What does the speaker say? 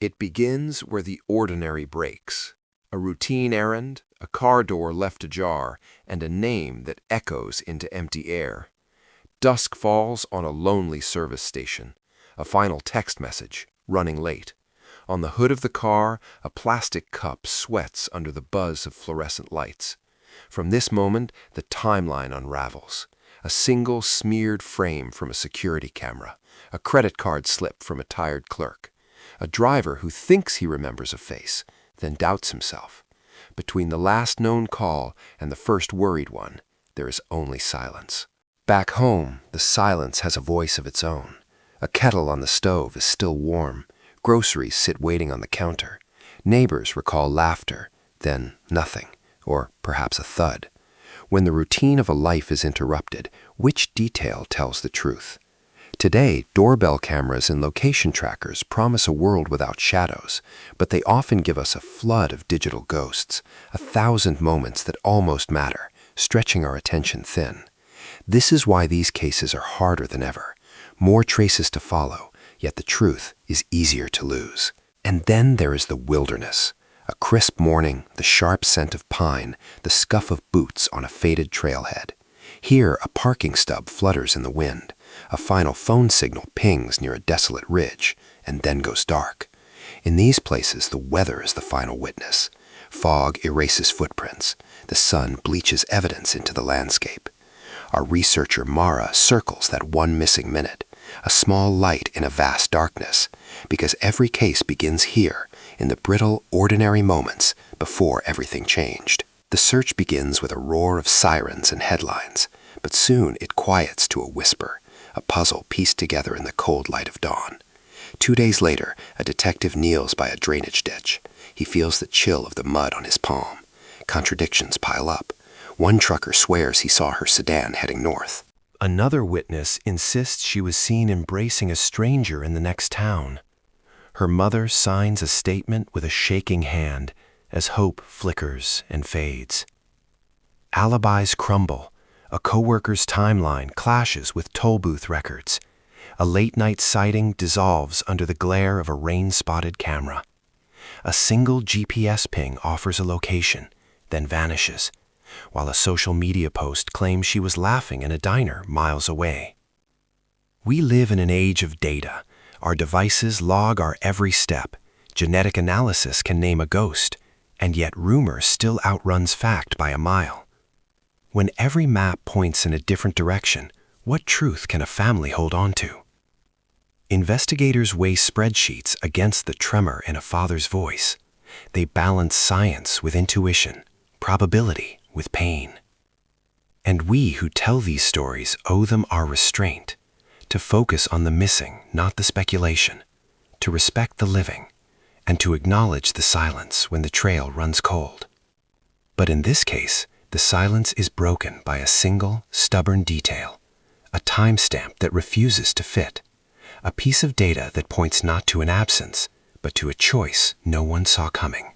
It begins where the ordinary breaks. A routine errand, a car door left ajar, and a name that echoes into empty air. Dusk falls on a lonely service station. A final text message, running late. On the hood of the car, a plastic cup sweats under the buzz of fluorescent lights. From this moment, the timeline unravels. A single smeared frame from a security camera. A credit card slip from a tired clerk. A driver who thinks he remembers a face, then doubts himself. Between the last known call and the first worried one, there is only silence. Back home, the silence has a voice of its own. A kettle on the stove is still warm. Groceries sit waiting on the counter. Neighbors recall laughter, then nothing, or perhaps a thud. When the routine of a life is interrupted, which detail tells the truth? Today, doorbell cameras and location trackers promise a world without shadows, but they often give us a flood of digital ghosts, 1,000 moments that almost matter, stretching our attention thin. This is why these cases are harder than ever. More traces to follow, yet the truth is easier to lose. And then there is the wilderness. A crisp morning, the sharp scent of pine, the scuff of boots on a faded trailhead. Here, a parking stub flutters in the wind. A final phone signal pings near a desolate ridge, and then goes dark. In these places, the weather is the final witness. Fog erases footprints. The sun bleaches evidence into the landscape. Our researcher Mara circles that one missing minute, a small light in a vast darkness, because every case begins here, in the brittle, ordinary moments before everything changed. The search begins with a roar of sirens and headlines, but soon it quiets to a whisper, a puzzle pieced together in the cold light of dawn. 2 days later, a detective kneels by a drainage ditch. He feels the chill of the mud on his palm. Contradictions pile up. One trucker swears he saw her sedan heading north. Another witness insists she was seen embracing a stranger in the next town. Her mother signs a statement with a shaking hand as hope flickers and fades. Alibis crumble. A coworker's timeline clashes with toll booth records. A late-night sighting dissolves under the glare of a rain-spotted camera. A single GPS ping offers a location, then vanishes, while a social media post claims she was laughing in a diner miles away. We live in an age of data. Our devices log our every step. Genetic analysis can name a ghost, and yet rumor still outruns fact by a mile. When every map points in a different direction, what truth can a family hold on to? Investigators weigh spreadsheets against the tremor in a father's voice. They balance science with intuition, probability with pain. And we who tell these stories owe them our restraint, to focus on the missing, not the speculation, to respect the living, and to acknowledge the silence when the trail runs cold. But in this case, the silence is broken by a single, stubborn detail, a timestamp that refuses to fit, a piece of data that points not to an absence, but to a choice no one saw coming.